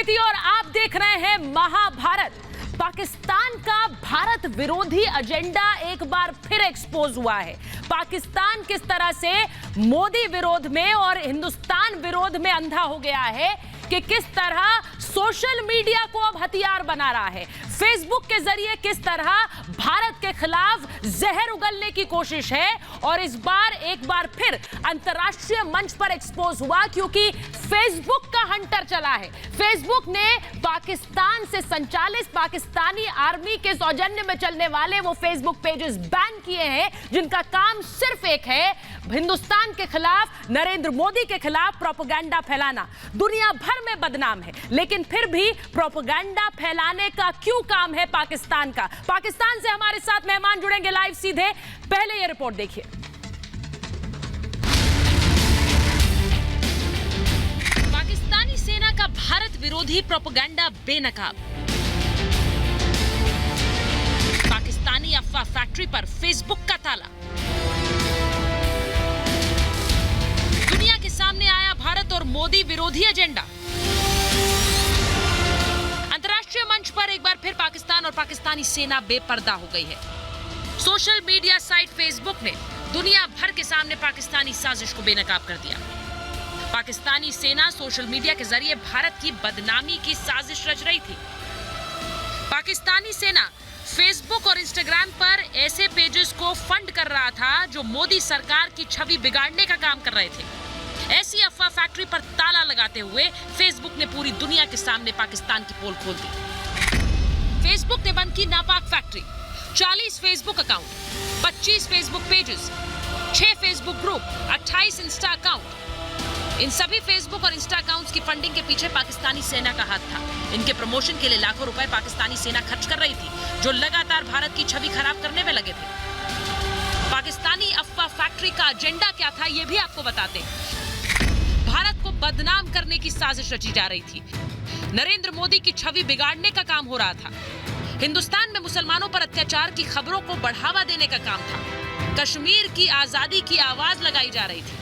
द्विवेदी और आप देख रहे हैं महाभारत। पाकिस्तान का भारत विरोधी एजेंडा एक बार फिर एक्सपोज हुआ है। पाकिस्तान किस तरह से मोदी विरोध में और हिंदुस्तान विरोध में अंधा हो गया है कि किस तरह सोशल मीडिया को अब हथियार बना रहा है। फेसबुक के जरिए किस तरह भारत के खिलाफ जहर उगलने की कोशिश है और इस बार एक बार फिर अंतर्राष्ट्रीय मंच पर एक्सपोज हुआ क्योंकि फेसबुक का हंटर चला है। फेसबुक ने पाकिस्तान से संचालित पाकिस्तानी आर्मी के सौजन्य में चलने वाले वो फेसबुक पेजेस बैन किए हैं जिनका काम सिर्फ एक है, हिंदुस्तान के खिलाफ, नरेंद्र मोदी के खिलाफ प्रोपेगेंडा फैलाना। दुनिया भर में बदनाम है लेकिन फिर भी प्रोपेगेंडा फैलाने का क्यों काम है पाकिस्तान का। पाकिस्तान से हमारे साथ मेहमान जुड़ेंगे लाइव सीधे। पहले ये रिपोर्ट देखिए। पाकिस्तानी सेना का भारत विरोधी प्रोपेगेंडा बेनकाब। पाकिस्तानी अफवाह फैक्ट्री पर फेसबुक का ताला। दुनिया के सामने आया भारत और मोदी विरोधी एजेंडा। अंतर्राष्ट्रीय मंच पर एक बार फिर पाकिस्तान और पाकिस्तानी सेना बेपर्दा हो गई है। सोशल मीडिया साइट फेसबुक ने दुनिया भर के सामने पाकिस्तानी साजिश को बेनकाब कर दिया। पाकिस्तानी सेना सोशल मीडिया के जरिए भारत की बदनामी की साजिश रच रही थी। पाकिस्तानी सेना फेसबुक और इंस्टाग्राम पर ऐसे पेजेस को फंड कर रहा था जो मोदी सरकार की छवि बिगाड़ने का काम कर रहे थे। ऐसी अफवाह फैक्ट्री पर ताला लगाते हुए फेसबुक ने पूरी दुनिया के सामने पाकिस्तान की पोल खोल दी। फेसबुक ने बंद की नापाक factory. 40 Facebook account, 25 Facebook pages, 6 Facebook group, 28 Insta account. इन सभी फेसबुक और इंस्टा अकाउंट्स की फंडिंग के पीछे पाकिस्तानी सेना का हाथ था। इनके प्रमोशन के लिए लाखों रुपए पाकिस्तानी सेना खर्च कर रही थी जो लगातार भारत की छवि खराब करने में लगे थे। पाकिस्तानी अफवाह फैक्ट्री का एजेंडा क्या था ये भी आपको बताते हैं। भारत को बदनाम करने की साजिश रची जा रही थी। नरेंद्र मोदी की छवि बिगाड़ने का काम हो रहा था। हिंदुस्तान में मुसलमानों पर अत्याचार की खबरों को बढ़ावा देने का काम था। कश्मीर की आजादी की आवाज लगाई जा रही थी।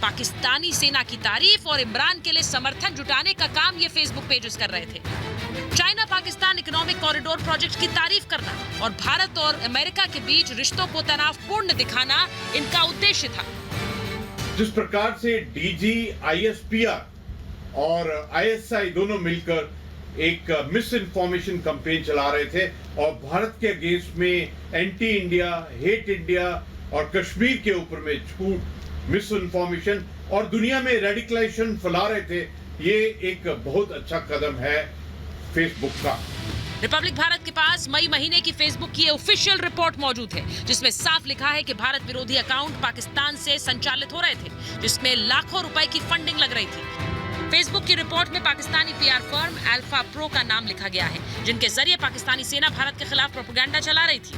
पाकिस्तानी सेना की तारीफ और इमरान के लिए समर्थन जुटाने का काम ये फेसबुक पेजेस कर रहे थे। China Pakistan economic corridor project की तारीफ करना और भारत और अमेरिका के बीच रिश्तों को तनावपूर्ण दिखाना इनका उद्देश्य था। जिस प्रकार से डीजी, आईएसपीआर और आईएसआई दोनों मिलकर एक मिस इन्फॉर्मेशन कैंपेन चला रहे थे और भारत के अगेंस्ट में एंटी इंडिया, हेट इंडिया और कश्मीर के ऊपर में झूठ, मिस इन्फॉर्मेशन और दुनिया में रेडिकलाइजेशन फैला रहे थे। ये एक बहुत अच्छा कदम है फेसबुक का। रिपब्लिक भारत के पास मई महीने की फेसबुक की ऑफिशियल रिपोर्ट मौजूद है जिसमें साफ लिखा है कि भारत विरोधी अकाउंट पाकिस्तान से संचालित हो रहे थे जिसमें लाखों रुपए की फंडिंग लग रही थी। फेसबुक की रिपोर्ट में Pakistani PR firm alpha pro का नाम लिखा गया है जिनके जरिए पाकिस्तानी सेना भारत के खिलाफ प्रोपेगेंडा चला रही थी।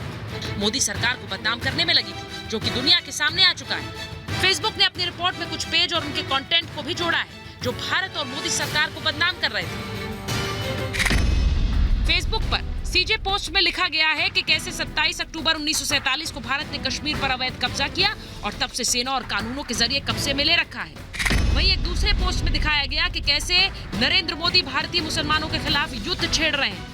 मोदी सरकार को बदनाम करने में लगी थी जो कि दुनिया के सामने आ चुका है। फेसबुक ने अपनी रिपोर्ट में कुछ पेज और उनके कंटेंट को भी जोड़ा है जो भारत और मोदी सरकार को बदनाम कर रहे थे। फेसबुक पर सीजे पोस्ट में लिखा गया है कि कैसे 27 अक्टूबर 1947 को भारत ने कश्मीर पर अवैध कब्जा किया और तब से सेना और कानूनों के जरिए कब्जे में ले रखा है। वहीं एक दूसरे पोस्ट में दिखाया गया कि कैसे नरेंद्र मोदी भारतीय मुसलमानों के खिलाफ युद्ध छेड़ रहे हैं।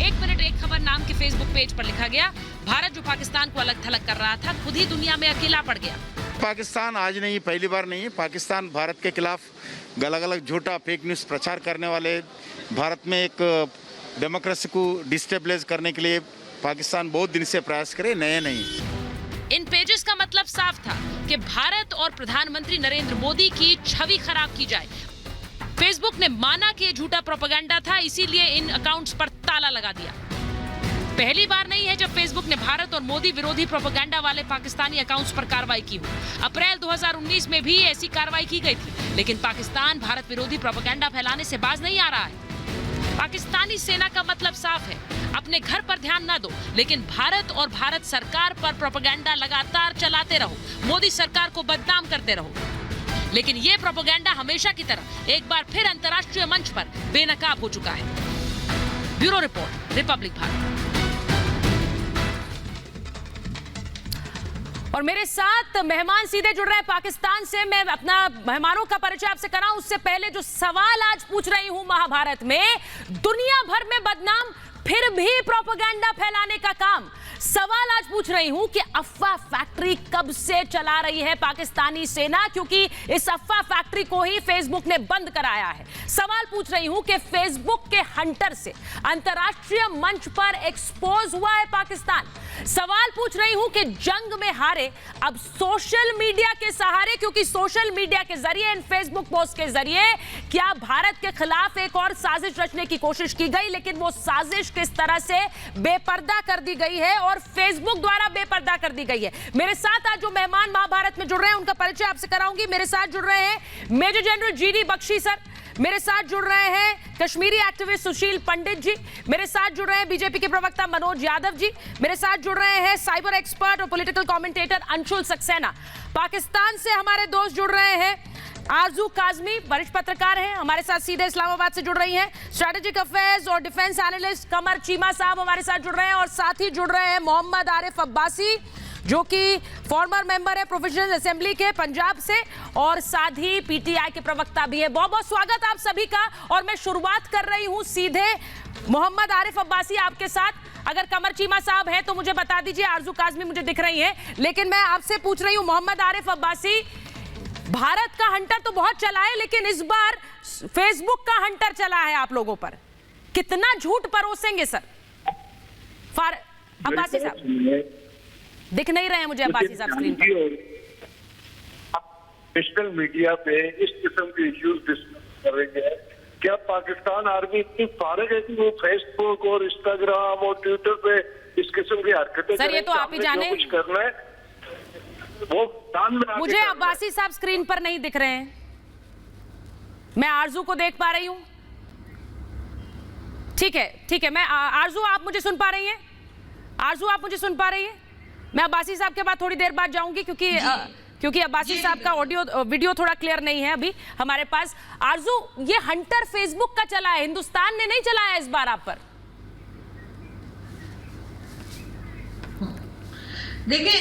1 मिनट एक खबर नाम के फेसबुक पेज पर लिखा गया, भारत जो पाकिस्तान को अलग थलग कर रहा था खुद ही दुनिया में अकेला पड़ गया। पाकिस्तान आज नहीं, पहली बार नहीं है। पाकिस्तान भारत के खिलाफ अलग अलग झूठा फेक न्यूज़ प्रचार करने वाले, भारत में एक डेमोक्रेसी को डिस्टेबलाइज करने के लिए पाकिस्तान बहुत दिन से प्रयास करे, नए नहीं। इन पेजेस का मतलब साफ था कि भारत और प्रधानमंत्री नरेंद्र मोदी की छवि खराब की जाए। फेसबुक ने माना कि ये झूठा प्रोपेगेंडा था, इसीलिए इन अकाउंट्स पर ताला लगा दिया। पहली बार नहीं है जब फेसबुक ने भारत और मोदी विरोधी प्रोपेगेंडा वाले पाकिस्तानी अकाउंट्स पर कार्रवाई की हो। अप्रैल 2019 में भी ऐसी कार्रवाई की गई थी लेकिन पाकिस्तान भारत विरोधी प्रोपेगेंडा फैलाने से बाज नहीं आ रहा है। पाकिस्तानी सेना का मतलब साफ है, अपने घर पर ध्यान न दो लेकिन भारत और भारत सरकार पर प्रोपेगेंडा लगातार चलाते रहो, मोदी सरकार को बदनाम करते रहो। लेकिन ये प्रोपेगेंडा हमेशा की तरह एक बार फिर अंतर्राष्ट्रीय मंच पर बेनकाब हो चुका है। Bureau report, Republic Bharat. और मेरे साथ मेहमान सीधे जुड़ रहे हैं पाकिस्तान से। मैं अपना मेहमानों का परिचय आपसे कराऊं उससे पहले जो सवाल आज पूछ रही हूं, महाभारत में दुनिया भर में बदनाम फिर भी प्रोपेगेंडा फैलाने का काम, सवाल आज पूछ रही हूं कि अफवाह फैक्ट्री कब से चला रही है पाकिस्तानी सेना, क्योंकि इस अफवाह फैक्ट्री को ही फेसबुक ने बंद कराया है। सवाल पूछ रही हूं कि फेसबुक के हंटर से अंतर्राष्ट्रीय मंच पर एक्सपोज हुआ है पाकिस्तान। सवाल पूछ रही हूं कि जंग में हारे अब सोशल मीडिया के सहारे, क्योंकि सोशल मीडिया के जरिए, इन फेसबुक पोस्ट के जरिए क्या भारत के खिलाफ एक और साजिश रचने की कोशिश की गई, लेकिन वो साजिश किस तरह से बेपर्दा कर दी गई है और फेसबुक द्वारा बेपर्दा कर दी गई है। मेरे साथ आज जो मेहमान महाभारत में जुड़ रहे हैं उनका परिचय आपसे कराऊंगी। मेरे साथ जुड़ रहे हैं major general GD Bakshi sir, मेरे साथ जुड़ रहे हैं कश्मीरी एक्टिविस्ट सुशील पंडित जी, मेरे साथ जुड़ रहे हैं बीजेपी के प्रवक्ता मनोज यादव जी, मेरे साथ जुड़ रहे हैं साइबर एक्सपर्ट और पॉलिटिकल कमेंटेटर अंशुल सक्सेना। पाकिस्तान से हमारे दोस्त जुड़ रहे हैं आरजू काजमी, वरिष्ठ पत्रकार हैं, हमारे साथ सीधे इस्लामाबाद से जुड़ रही हैं। स्ट्रेटेजिक अफेयर्स और डिफेंस एनालिस्ट कमर चीमा साहब हमारे साथ जुड़ रहे हैं और साथ ही जुड़ रहे हैं मोहम्मद आरिफ अब्बासी, जो कि फॉर्मर मेंबर है प्रोविजनल असेंबली के पंजाब से और साथ ही पीटीआई के प्रवक्ता भी है। बहुत बहुत स्वागत आप सभी का। और मैं शुरुआत कर रही हूं सीधे मोहम्मद आरिफ अब्बासी आपके साथ। अगर कमर चीमा साहब हैं तो मुझे बता दीजिए, आरजू काजमी मुझे दिख रही है, लेकिन मैं आपसे पूछ रही हूं मोहम्मद आरिफ अब्बासी, भारत का हंटर तो बहुत चला है, लेकिन इस बार फेसबुक का हंटर चला है आप लोगों पर, कितना झूठ परोसेंगे सर? अब्बासी साहब दिख नहीं रहे हैं मुझे, अब्बासी साहब स्क्रीन पर। सोशल मीडिया पे इस किस्म के इश्यूज डिस्कस कर रही है। क्या पाकिस्तान आर्मी इतनी फारग है कि वो फेसबुक और इंस्टाग्राम और ट्विटर पे इस किस्म की हरकतें सर, ये तो आप ही जाने, कुछ करना है वो मुझे अब्बासी साहब स्क्रीन पर नहीं दिख रहे हैं, मैं आरजू को देख पा रही हूं। ठीक है, मैं आरजू आप मुझे सुन पा रही हैं? आरजू आप मुझे सुन पा रही हैं? मैं अब्बासी साहब के बाद थोड़ी देर बाद जाऊंगी, क्योंकि अब्बासी साहब का ऑडियो वीडियो थोड़ा क्लियर नहीं है अभी हमारे पास। आरजू, ये हंटर फेसबुक का चला है, हिंदुस्तान ने नहीं चलाया इस बार आप पर। देखिए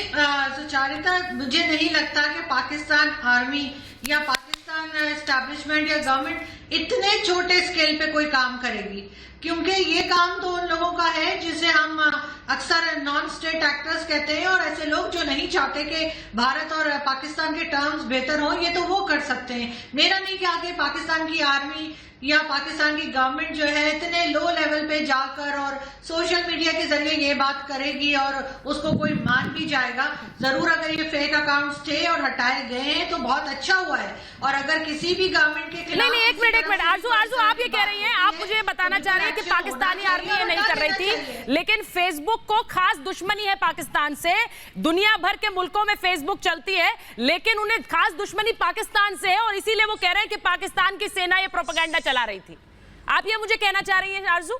सुचारिता, मुझे नहीं लगता कि पाकिस्तान आर्मी या पाकिस्तान एस्टैब्लिशमेंट या गवर्नमेंट इतने छोटे स्केल पे कोई काम करेगी, क्योंकि ये काम तो उन लोगों का है जिसे हम अक्सर नॉन स्टेट एक्टर्स कहते हैं, और ऐसे लोग जो नहीं चाहते कि भारत और पाकिस्तान के टर्म्स बेहतर हो, ये तो वो कर सकते हैं। मेरा नहीं ख्याल कि पाकिस्तान की आर्मी या पाकिस्तान की गवर्नमेंट जो है इतने लो लेवल पे जाकर और सोशल मीडिया के जरिए ये बात करेगी और उसको कोई मान भी जाएगा। जरूर अगर ये फेक अकाउंट्स थे और हटाए गए हैं तो बहुत अच्छा हुआ है, और अगर किसी भी गवर्नमेंट के खिलाफ नहीं, एक मिनट आरजू आप ये कह रही हैं, आप मुझे बताना चाह रही हैं कि पाकिस्तानी आर्मी ये नहीं कर रही थी, लेकिन फेसबुक को खास दुश्मनी है पाकिस्तान से। दुनिया भर के मुल्कों में फेसबुक चलती है, लेकिन उन्हें खास दुश्मनी पाकिस्तान से है और इसीलिए वो कह रहे हैं कि पाकिस्तान की सेना ये प्रोपेगेंडा चला रही थी। आप ये मुझे कहना चाह रही हैं आरजू?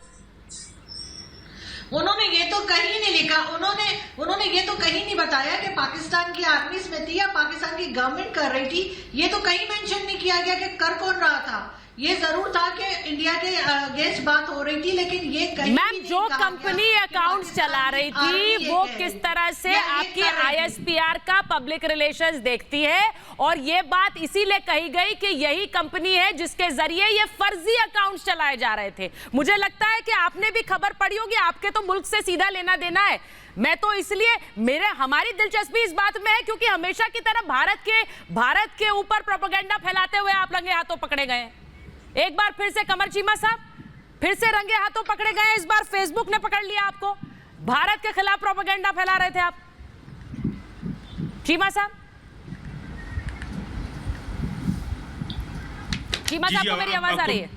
उन्होंने ये तो कहीं नहीं लिखा, उन्होंने ये तो कहीं नहीं बताया कि पाकिस्तान की आर्मी इसमें थी या पाकिस्तान की गवर्नमेंट कर रही थी। ये तो कहीं मेंशन नहीं किया गया कि कर कौन रहा था। ये जरूर था कि इंडिया के अगेंस्ट बात हो रही थी, लेकिन ये कहीं मैम जो कंपनी अकाउंट्स चला रही थी वो किस तरह से आपकी आईएसपीआर का पब्लिक रिलेशंस देखती है, और ये बात इसीलिए कही गई कि यही कंपनी है जिसके जरिए ये फर्जी अकाउंट्स चलाए जा रहे थे। मुझे लगता है कि आपने भी खबर पढ़ी होगी, आपके तो मुल्क से सीधा लेना देना है। मैं तो इसलिए हमारी दिलचस्पी इस बात में है क्योंकि हमेशा की तरह भारत के ऊपर प्रोपेगेंडा फैलाते हुए आप रंगे हाथों पकड़े गए हैं। एक बार फिर से कमर चीमा साहब फिर से रंगे हाथों पकड़े गए। इस बार फेसबुक ने पकड़ लिया आपको, भारत के खिलाफ प्रोपेगेंडा फैला रहे थे आप। चीमा साहब को मेरी आवाज आ रही है?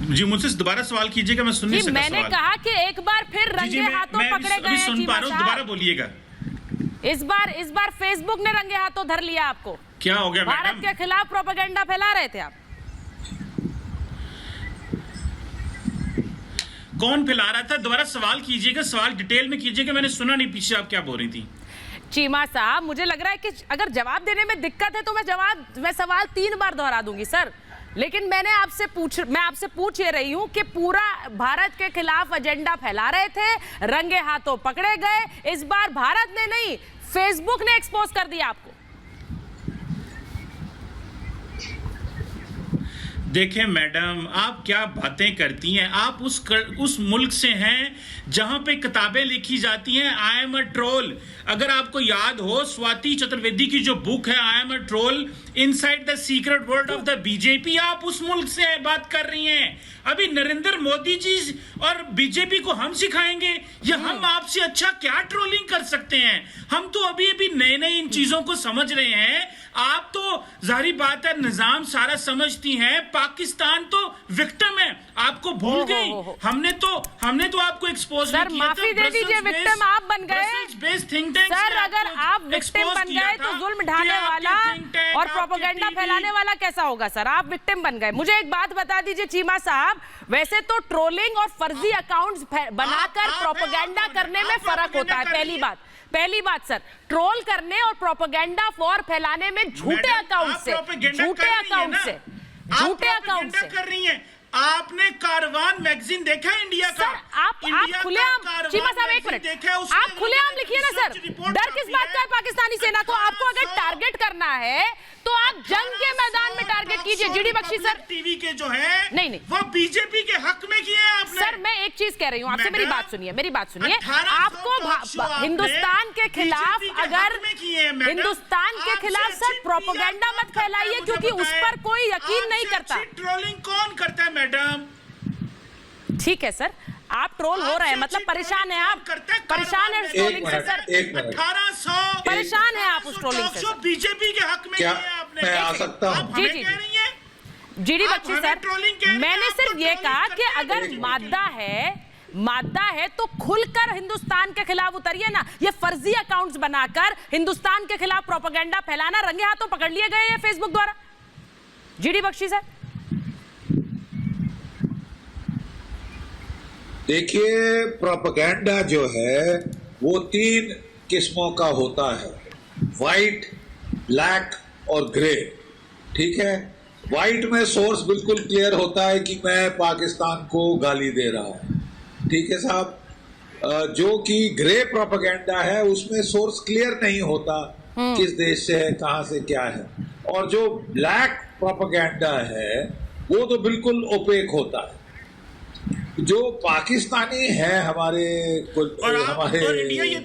जी, मुझसे दोबारा सवाल कीजिएगा, मैं सुन नहीं सका। मैंने कहा कि एक बार फिर रंगे हाथों पकड़े गए हैं। सुन पा रहा हूं, दोबारा बोलिएगा। इस बार फेसबुक ने रंगे हाथों धर लिया आपको। क्या हो गया? भारत के खिलाफ प्रोपेगेंडा फैला रहे थे आप। कौन फैला रहा था? दोबारा सवाल कीजिएगा, सवाल डिटेल में कीजिएगा, मैंने सुना नहीं पीछे आप क्या बोल रही थी। चीमा साहब, मुझे लग रहा है कि अगर जवाब देने में दिक्कत है तो मैं सवाल 3 बार दोहरा दूंगी सर, लेकिन मैं आपसे पूछ ये रही हूं कि पूरा भारत के खिलाफ एजेंडा फैला रहे थे, रंगे हाथों पकड़े गए। इस बार भारत ने नहीं, फेसबुक ने एक्सपोज कर दिया आपको। देखें मैडम, आप क्या बातें करती हैं। आप उस मुल्क से हैं जहां पे किताबें लिखी जाती हैं आई एम अ ट्रोल। अगर आपको याद हो, स्वाति चतुर्वेदी की जो बुक है I am a troll inside the secret world of the BJP, आप उस मुल्क से बात कर रही हैं। अभी नरेंद्र मोदी जी और बीजेपी को हम सिखाएंगे या हम आपसे अच्छा क्या ट्रोलिंग कर सकते हैं? हम तो अभी अभी नए नए इन चीजों को समझ रहे हैं। आप तो जाहिर बात है निजाम सारा समझती हैं, पाकिस्तान तो विक्टिम है, आपको भूल गई। हमने तो आपको एक्सपोज सर माफी दे दीजिए, विक्टिम आप बन गए सर। अगर आप विक्टिम बन गए तो जुल्म ढाने वाला और प्रोपेगेंडा फैलाने वाला कैसा होगा सर? आप विक्टिम बन गए। मुझे एक बात बता दीजिए चीमा साहब, वैसे तो ट्रोलिंग और फर्जी अकाउंट्स बनाकर प्रोपेगेंडा करने में फर्क होता है। पहली बात सर, ट्रोल करने और प्रोपेगेंडा फॉर फैलाने में झूठे अकाउंट से कर रही हैं। आपने कारवान मैगजीन देखा है इंडिया का? सर आप खुलेआम, चीमा साहब एक मिनट, आप खुलेआम लिखिए ना सर। डर किस बात का है पाकिस्तानी सेना को? आपको अगर टारगेट करना है तो आप जंग के मैदान में टारगेट कीजिए। जीडी बख्शी सर टीवी के जो है नहीं वो बीजेपी के हक में किए हैं आपने। सर मैं एक चीज कह रही हूँ आपसे, मेरी बात सुनिए। आपको हिंदुस्तान के खिलाफ, अगर हिंदुस्तान के खिलाफ सर प्रोपेगेंडा मत फैलाइए, क्योंकि उस पर कोई यकीन नहीं करता। ट्रोलिंग कौन करता है मैडम? ठीक है सर, आप ट्रोल हो रहे हैं, मतलब परेशान है आप, परेशान है ट्रोलिंग से सर। 1800 परेशान है आप उस ट्रोलिंग से। बीजेपी के हक में क्या आपने मैं आ सकता हूं? जी जीडी बख्शी सर, मैंने सिर्फ ये कहा कि अगर मादा है तो खुलकर हिंदुस्तान के खिलाफ उतरिए ना। ये फर्जी अकाउंट्स बनाकर हिंदुस्तान के खिलाफ प्रोपेगेंडा फैलाना रंगे हाथों पकड़ लिए गए हैं फेसबुक द्वारा। जीडी बख्शी सर देखिए, प्रोपेगेंडा जो है वो 3 किस्मों का होता है, वाइट, ब्लैक और ग्रे। ठीक है, वाइट में सोर्स बिल्कुल क्लियर होता है कि मैं पाकिस्तान को गाली दे रहा हूं। ठीक है साहब। जो कि ग्रे प्रोपेगेंडा है उसमें सोर्स क्लियर नहीं होता किस देश से है, कहां से क्या है। और जो ब्लैक प्रोपेगेंडा है वो तो बिल्कुल ओपेक होता है। जो पाकिस्तानी है हमारे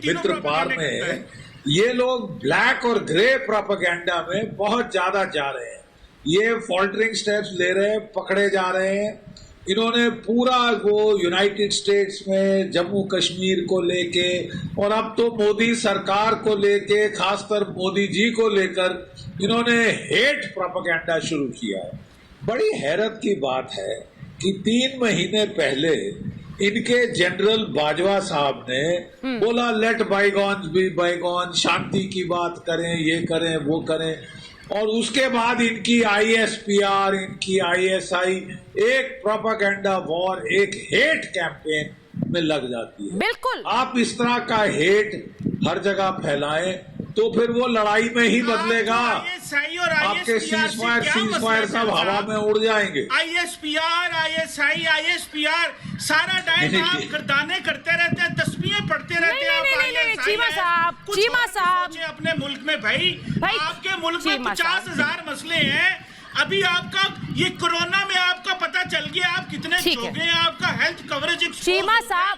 मित्र पार में, ये लोग ब्लैक और ग्रे प्रोपेगेंडा में बहुत ज्यादा जा रहे हैं। ये फॉल्टरिंग स्टेप्स ले रहे हैं, पकड़े जा रहे हैं। इन्होंने पूरा वो यूनाइटेड स्टेट्स में जम्मू कश्मीर को लेके और अब तो मोदी सरकार को लेके, खासकर मोदी जी को लेकर इन्होंने हेट प्रोपेगेंडा शुरू किया है। बड़ी हैरत की बात है कि 3 महीने पहले इनके जनरल बाजवा साहब ने बोला लेट बाईगॉन्स बी बाईगॉन, शांति की बात करें, ये करें वो करें। और उसके बाद इनकी ISPR, इनकी ISI एक प्रोपेगेंडा वॉर, एक हेट कैंपेन में लग जाती है। बिल्कुल। आप इस तरह का हेट हर जगह फैलाएं तो फिर वो लड़ाई में ही बदलेगा। आपके सीजफायर सब हवा में उड़ जाएंगे। ISPR, ISI, ISPR सारा टाइम आप गर्दाने करते रहते हैं, तस्बीहें पढ़ते रहते हैं। चीमा साहब अपने मुल्क में भाई आपके मुल्क में 50,000 मसले हैं। अभी आपका ये कोरोना में आपका पता चल गया आप कितने चौगे हैं, आपका हेल्थ कवरेज चीमा साहब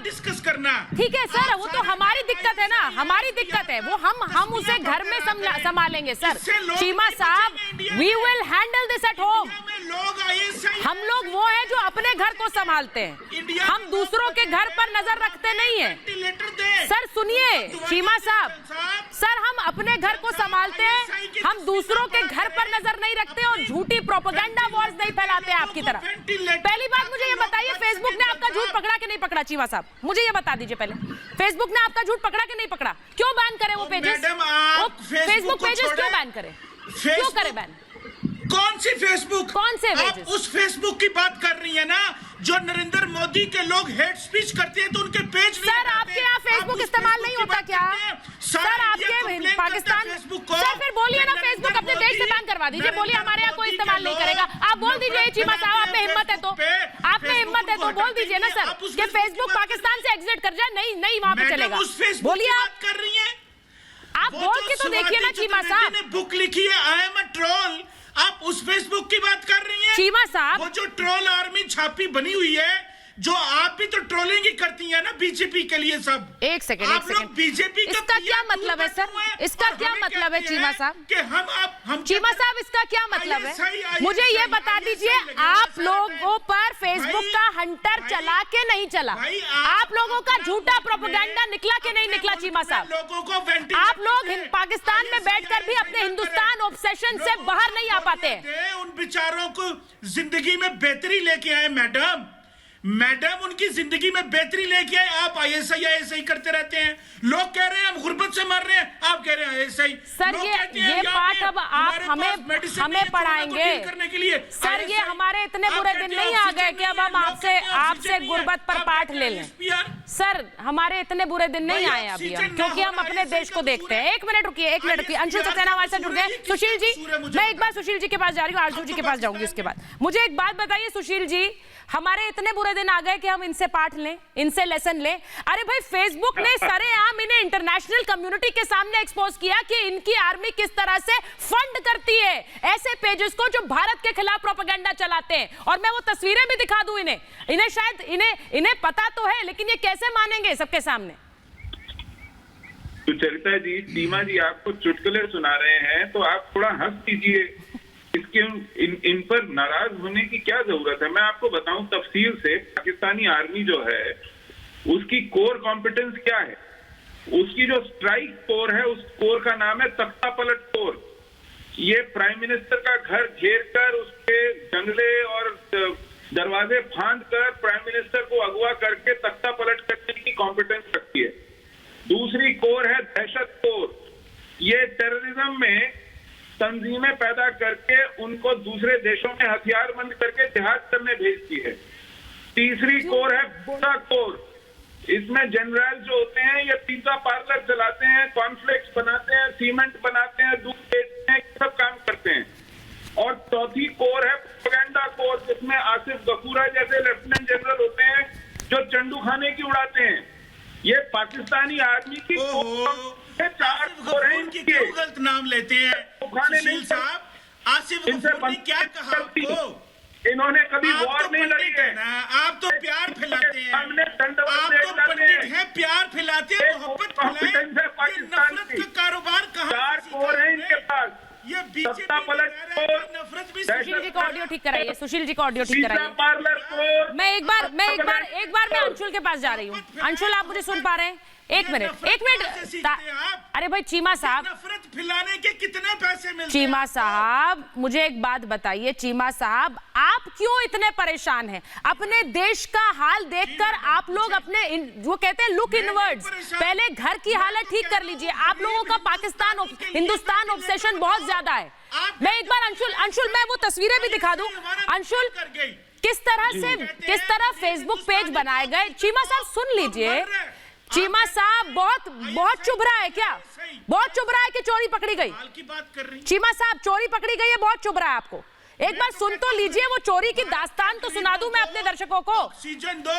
डिस्कस करना। ठीक है सर, वो तो हमारी दिक्कत है ना, हमारी दिक्कत है वो, हम उसे घर में संभालेंगे सर। चीमा साहब, we will handle this at home. हम लोग वो हैं जो अपने घर को संभालते हैं, हम दूसरों के घर पर नजर रखते नहीं है। सर सुनिए चीमा साहब, सर हम अपने घर को संभालते हैं, हम दूसरों के घर पर नजर नहीं रखते और झूठी प्रोपेगेंडा वॉर्स नहीं फैलाते आपकी तरह। पहली बात मुझे ये बताइए, फेसबुक ने आपका झूठ पकड़ा कि नहीं पकड़ा? चीमा साहब मुझे ये बता दीजिए पहले, फेसबुक ने आपका झूठ पकड़ा कि नहीं पकड़ा? क्यों बैन करे वो पेजेस? फेसबुक पेजेस क्यों बैन करे? क्यों करे बैन? कौन सी फेसबुक? कौन से आप उस फेसबुक की बात कर रही है ना जो नरेंद्र मोदी के लोग हेट स्पीच करते हैं तो उनके पेज नहीं सर आपके यहाँ फेसबुक इस्तेमाल नहीं होता क्या? सर आपके पाकिस्तान, सर फिर बोलिए ना फेसबुक अपने देश से बैन करवा दीजिए, बोलिए हमारे यहाँ कोई इस्तेमाल नहीं करेगा। आप बोल दीजिए चीमा साहब, आप में हिम्मत है तो बोल दीजिए ना सर कि फेसबुक पाकिस्तान से एग्जिट कर जाए, नहीं वहाँ पे चलेगा। बोलिए आप कर रही है आप बोल के तो देखिए ना चीमा साहब। ने बुक लिखी है आई एम अ ट्रोल, आप उस फेसबुक की बात कर रही हैं? चीमा साहब, वो जो ट्रोल आर्मी छापी बनी हुई है, जो आप भी तो ट्रोलिंग ही करती हैं ना बीजेपी के लिए सब। एक सेकंड, आप लोग बीजेपी का इसका क्या मतलब है सर? इसका क्या मतलब है चीमा साहब? कि हम चीमा साहब, इसका क्या मतलब है? मुझे ये बता दीजिए, आप लोगों पर फेसबुक का हंटर चला के नहीं चला? आप लोगों का झूठा प्रोपेगेंडा निकला कि नहीं निकला चीमा साहब? लोगों को आप लोग पाकिस्तान में बैठकर भी अपने हिंदुस्तान ऑब्सेशन से बाहर नहीं आ पाते। उन बेचारों को जिंदगी में बेहतरी लेके आए मैडम, उनकी जिंदगी में बेहतरी लेके आए। आप आईएसआई करते रहते हैं। लोग कह रहे हैं हम गुर्बत से मर रहे हैं, आप कह रहे हैं आईएसआई। सर ये पाठ अब आप हमें पढ़ाएंगे करने के लिए। सर, ये हमारे इतने बुरे दिन नहीं आ गए कि अब हम आपसे गुर्बत पर पाठ ले लें। सर, हमारे इतने बुरे दिन नहीं आए अभी, क्योंकि हम अपने देश को देखते हैं। एक मिनट रुकिए। अंशुल सक्सेना हमारे साथ जुड़ गए। सुशील जी, मैं एक बार सुशील जी के पास जा रही हूँ, आरजू जी के पास जाऊंगी उसके बाद। मुझे एक बात बताइए सुशील जी, हमारे इतने बुरे दिन आ गए कि हम इनसे पाठ लें, इनसे लेसन लें? अरे भाई, फेसबुक ने सरेआम इन्हें इंटरनेशनल कम्युनिटी के सामने एक्सपोज किया कि इनकी आर्मी किस तरह से फंड करती है ऐसे पेजेस को जो भारत के खिलाफ प्रोपेगेंडा चलाते हैं। और मैं वो तस्वीरें भी दिखा दूं इन्हें शायद इन्हें पता तो है, लेकिन ये कैसे मानेंगे सबके सामने? सुचरिता जी, चीमा जी आपको चुटकुले सुना रहे हैं तो आप थोड़ा हंस दीजिए। इसके इन पर नाराज होने की क्या जरूरत है? मैं आपको बताऊं तफसील से, पाकिस्तानी आर्मी जो है उसकी कोर कॉम्पिटेंस क्या है। उसकी जो स्ट्राइक कोर है, उस कोर का नाम है तख्ता पलट कोर। ये प्राइम मिनिस्टर का घर घेर कर उसके जंगले और दरवाजे फांद कर प्राइम मिनिस्टर को अगवा करके तख्ता पलट करने की कॉम्पिटेंस रखती है। दूसरी कोर है दहशत कोर। ये टेररिज्म में तंजीमें पैदा करके उनको दूसरे देशों में हथियारबंद करके जिहाद करने भेजती है। तीसरी कोर है बूटा कोर। इसमें जनरल जो होते हैं ये पिज्जा पार्लर चलाते हैं, कॉर्नफ्लेक्स बनाते हैं, सीमेंट बनाते हैं, दूध बेचते हैं, सब काम करते हैं। और चौथी कोर है प्रोपेगेंडा कोर, जिसमें आसिफ गफूरा जैसे लेफ्टिनेंट जनरल होते हैं जो चंडू खाने की उड़ाते हैं। ये पाकिस्तानी आर्मी की चार कोर हैं। क्यों गलत नाम लेते हैं सुशील साहब? आसिफ गफूर ने क्या कहा आपको? इन्होंने कभी वॉर नहीं लड़ी है ना। आप तो प्यार फैलाते हैं, हमने आप तो पंडित हैं, प्यार फैलाते हैं, मोहब्बत फैलाते हैं। पाकिस्तान का कारोबार कहाँ? चार कोर है इनके पास। ये सत्ता पलट नफरत भी। सुशील जी को ऑडियो ठीक कराइए, सुशील जी को ऑडियो ठीक कराइए। Parlour core. मैं एक बार मैं अंशुल के पास जा रही हूँ। अंशुल, आप मुझे सुन पा रहे हैं? एक मिनट। अरे भाई चीमा साहब, नफरत फैलाने के कितने पैसे मिलते हैं? चीमा साहब, मुझे एक बात बताइए। चीमा साहब, आप क्यों इतने परेशान हैं? अपने देश का हाल देखकर आप लोग अपने वो कहते हैं लुक इनवर्ड्स, पहले घर की हालत ठीक कर लीजिए। आप लोगों का पाकिस्तान हिंदुस्तान ऑब्सेशन बहुत ज्यादा है। मैं एक बार अंशुल मैं वो तस्वीरें भी दिखा दूं। अंशुल, किस तरह फेसबुक पेज बनाए गए। चीमा साहब सुन लीजिए। चीमा साहब बहुत चुभ रहा है क्या? बहुत चुभ रहा है कि चोरी पकड़ी गई? चीमा साहब, चोरी पकड़ी गई है, बहुत चुभ रहा है आपको? एक बार सुन तो लीजिए, वो चोरी की दास्तान तो सुना दूं मैं अपने दर्शकों को। सीजन 2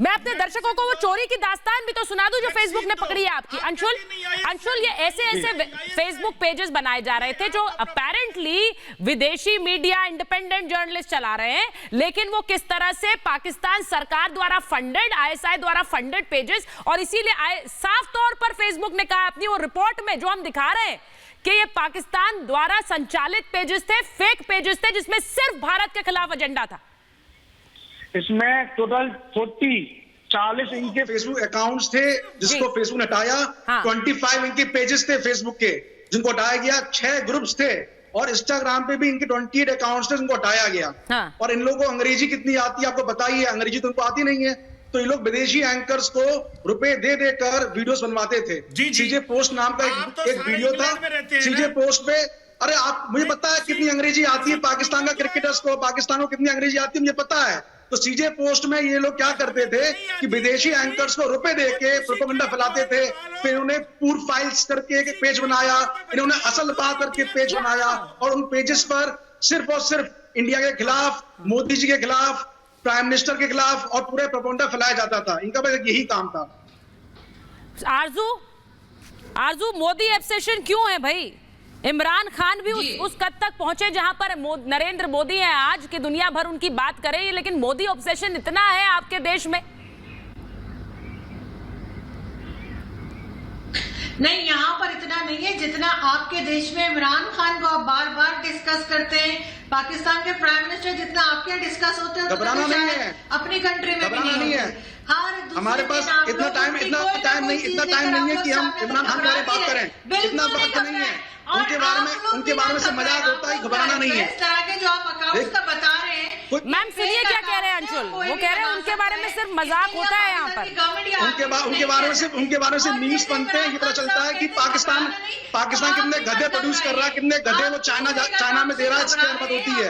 मैं अपने दर्शकों को वो चोरी की दास्तान भी तो सुना दूं जो फेसबुक ने पकड़ी है आपकी। अंशुल, ये ऐसे फेसबुक पेजेस बनाए जा रहे थे जो अपेरेंटली विदेशी मीडिया, इंडिपेंडेंट जर्नलिस्ट चला रहे हैं, लेकिन वो किस तरह से पाकिस्तान सरकार द्वारा फंडेड, आईएसआई द्वारा फंडेड पेजेस। और इसीलिए साफ तौर पर फेसबुक ने कहा अपनी वो रिपोर्ट में, जो हम दिखा रहे हैं कि ये पाकिस्तान द्वारा संचालित पेजेस थे, फेक पेजेस थे, जिसमें सिर्फ भारत के खिलाफ एजेंडा था। इसमें टोटल 40 इनके फेसबुक अकाउंट्स थे जिसको फेसबुक ने हटाया। 25 इनके पेजेस थे फेसबुक के जिनको हटाया गया। 6 ग्रुप्स थे और इंस्टाग्राम पे भी इनके 28 अकाउंट्स थे जिनको हटाया गया। और इन लोगों को अंग्रेजी कितनी आती है आपको बताइए? अंग्रेजी तो उनको आती नहीं है, तो ये लोग विदेशी एंकर्स को रुपए दे देकर वीडियोस बनवाते थे। सीजे पोस्ट नाम का एक वीडियो था सीजे पोस्ट पे। अरे आप, मुझे पता है कितनी अंग्रेजी आती है पाकिस्तान का क्रिकेटर्स को, पाकिस्तान को कितनी अंग्रेजी आती है मुझे पता है। तो सीजे पोस्ट में ये लोग क्या करते थे कि विदेशी एंकर्स को रुपए देके प्रोपेगेंडा फैलाते थे। फिर उन्हें पूर्व फाइल्स करके एक पेज बनाया, इन्होंने असल बात करके पेज बनाया और उन पेजेस पर सिर्फ और सिर्फ इंडिया के खिलाफ, मोदी जी के खिलाफ, प्राइम मिनिस्टर के खिलाफ और पूरे प्रोपेगेंडा फैलाया जाता था। इनका बस यही काम था। आरजू, आरजू, मोदी ऑब्सेशन क्यों है भाई? इमरान खान भी उस कद तक पहुंचे जहां पर नरेंद्र मोदी है आज, की दुनिया भर उनकी बात करे, लेकिन मोदी ऑब्सेशन इतना है आपके देश में? नहीं, यहाँ पर इतना नहीं है जितना आपके देश में। इमरान खान को आप बार बार डिस्कस करते हैं, पाकिस्तान के प्राइम मिनिस्टर जितना आपके यहाँ डिस्कस होते हैं घबराना नहीं है, अपनी कंट्री में भी नहीं है। हमारे पास इतना टाइम नहीं है कि हम इमरान खान के बारे में बात करें, इतना वक्त नहीं है। उनके बारे में से मजाक होता है, घबराना नहीं है। इस तरह के जो आप अकाउंट्स का बता रहे हैं, मैम सुनिए क्या कह रहे हैं अंशुल, वो कह रहे हैं उनके बारे में सिर्फ मजाक होता है यहाँ पर। उनके बारे में सिर्फ मीम्स बनते हैं। ये पता चलता है कि पाकिस्तान कितने गधे प्रोड्यूस कर रहा है, कितने गधे वो चाइना में दे रहा है, इसकी बात होती है।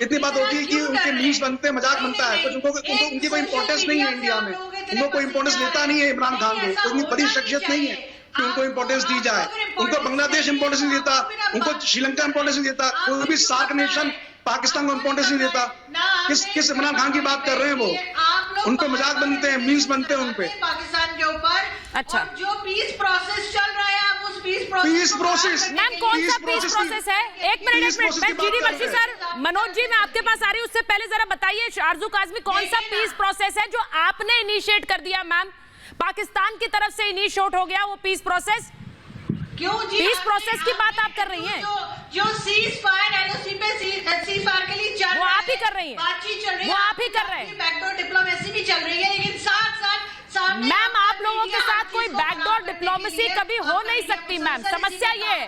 इतनी बात होती है कि उनके मीम्स बनते हैं, मजाक बनता है, तो उनकी कोई इंपॉर्टेंस नहीं है इंडिया में। उनको कोई इंपॉर्टेंस लेता नहीं है इमरान खान को, कोई बड़ी शख्सियत नहीं है कि उनको इंपॉर्टेंस दी जाए। उनको बांग्लादेश इंपॉर्टेंस नहीं देता, उनको श्रीलंका इंपॉर्टेंस नहीं देता, कोई भी सार्क नेशन पाकिस्तान को इंपॉर्टेंस नहीं देता। किस इमरान खान की बात कर रहे हैं वो? उनको मजाक बनते हैं, मीम्स बनते हैं उनपे पाकिस्तान के ऊपर। अच्छा, जो पीस प्रोसेस चल रहा है, आप उस पीस प्रोसेस मैम कौन सा पीस प्रोसेस है? एक minute GD Bakshi sir, Manoj ji मैं आपके पास आ रही हूँ, उससे पहले जरा बताइए आरजू काज़मी, कौन सा पीस प्रोसेस है जो आपने इनिशिएट कर दिया? मैम पाकिस्तान की तरफ से इनिशिएट हो गया वो पीस प्रोसेस? क्यों जी? पीस प्रोसेस की बात आप कर रही हैं? जो सीज फायर एलओसी पे सीज फायर के लिए चल वो आप ही कर रही हैं, बातचीत चल रही है, वो आप ही कर रहे हैं। बैकडोर डिप्लोमेसी भी चल रही है, लेकिन साथ सामने मैम आप लोगों के साथ कोई बैकडोर डिप्लोमेसी कभी हो नहीं सकती मैम, समस्या ये है।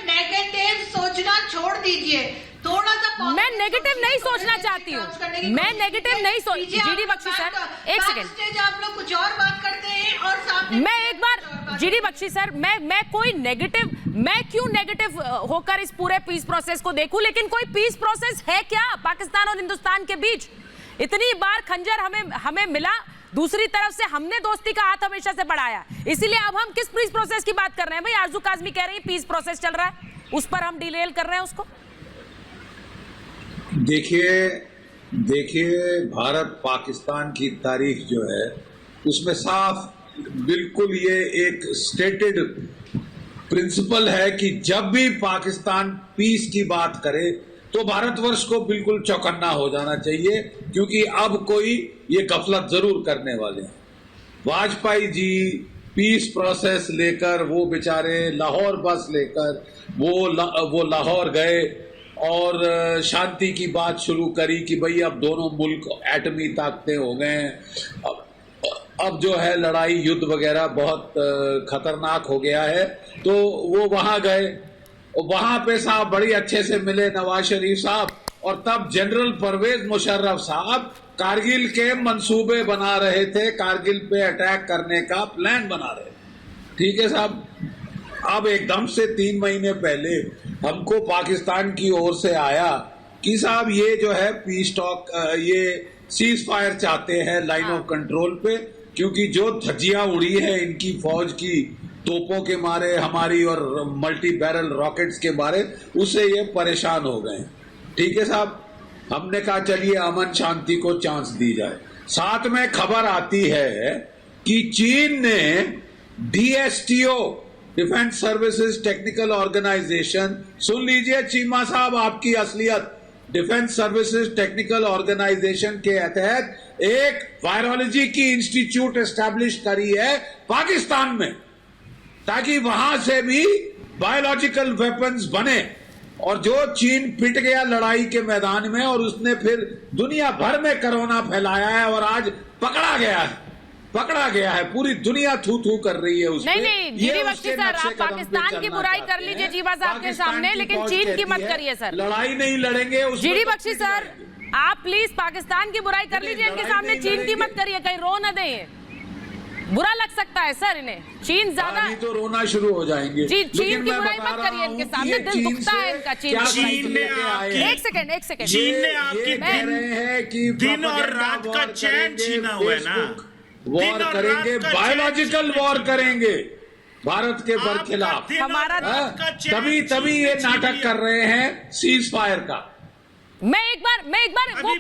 नेगेटिव सोचना छोड़ दीजिए, थोड़ा सा। मैं नेगेटिव नहीं सोचना चाहती हूँ, मैं नेगेटिव नहीं सोच। जीडी बख्शी सर एक सेकंड, आप लोग कुछ और बात करते हैं और सामने मैं एक बार जीडी बख्शी सर, मैं कोई नेगेटिव, मैं क्यों नेगेटिव होकर इस पूरे पीस प्रोसेस को देखूं? लेकिन कोई पीस प्रोसेस है क्या पाकिस्तान और हिंदुस्तान के बीच? इतनी बार खंजर हमें मिला, दूसरी तरफ से हमने दोस्ती का हाथ हमेशा से बढ़ाया, इसीलिए अब हम किस पीस प्रोसेस की बात कर रहे हैं? भाई आरजू काज़मी कह रही है पीस प्रोसेस चल रहा है, उस पर हम डिटेल कर रहे हैं उसको। देखिए भारत पाकिस्तान की तारीख जो है उसमें साफ बिल्कुल ये एक स्टेटेड प्रिंसिपल है कि जब भी पाकिस्तान पीस की बात करे तो भारतवर्ष को बिल्कुल चौकन्ना हो जाना चाहिए, क्योंकि अब कोई ये गफलत जरूर करने वाले हैं। वाजपेयी जी पीस प्रोसेस लेकर वो बेचारे लाहौर बस लेकर वो लाहौर गए और शांति की बात शुरू करी कि भाई अब दोनों मुल्क एटमी ताकतें हो गए हैं, अब जो है लड़ाई युद्ध वगैरह बहुत खतरनाक हो गया है। तो वो वहां गए, वहां पे साहब बड़ी अच्छे से मिले नवाज शरीफ साहब, और तब जनरल परवेज मुशर्रफ साहब कारगिल के मंसूबे बना रहे थे, कारगिल पे अटैक करने का प्लान बना रहे थे। ठीक है साहब, अब एकदम से 3 महीने पहले हमको पाकिस्तान की ओर से आया कि साहब ये जो है पीस टॉक, ये सीज फायर चाहते हैं लाइन ऑफ कंट्रोल पे, क्योंकि जो धज्जियां उड़ी है इनकी फौज की तोपों के मारे, हमारी और मल्टी बैरल रॉकेट्स के मारे, उससे ये परेशान हो गए। ठीक है साहब, हमने कहा चलिए अमन शांति को चांस दी जाए। साथ में खबर आती है कि चीन ने डीएसटीओ, डिफेंस सर्विसेज टेक्निकल ऑर्गेनाइजेशन, सुन लीजिए चीमा साहब आपकी असलियत, डिफेंस सर्विसेज टेक्निकल ऑर्गेनाइजेशन के तहत एक वायरोलॉजी की इंस्टीट्यूट एस्टैब्लिश करी है पाकिस्तान में, ताकि वहां से भी बायोलॉजिकल वेपन्स बने। और जो चीन पिट गया लड़ाई के मैदान में और उसने फिर दुनिया भर में कोरोना फैलाया है और आज पकड़ा गया है, पूरी दुनिया थू थू कर रही है उसमें। नहीं जीडी बख्शी सर, आप पाकिस्तान की बुराई कर लीजिए जीवा साहब के सामने, लेकिन चीन की मत करिए सर। लड़ाई नहीं लड़ेंगे। जीडी बख्शी सर आप प्लीज पाकिस्तान की बुराई कर लीजिए इनके सामने, चीन की मत करिए, कहीं रो न दें, बुरा लग सकता है सर इन्हें। चीन ज्यादा तो रोना शुरू हो जाएंगे जी, चीन की बुराई मत करिए इनके सामने, दिल दुखता है इनका। चीन एक सेकंड चीन ने आपकी दिन और रात का चैन छीना हुआ है ना। वॉर करेंगे, बायोलॉजिकल वॉर करेंगे भारत के खिलाफ। हमारा तभी ये नाटक कर रहे हैं सीज फायर का। मैं एक बार वो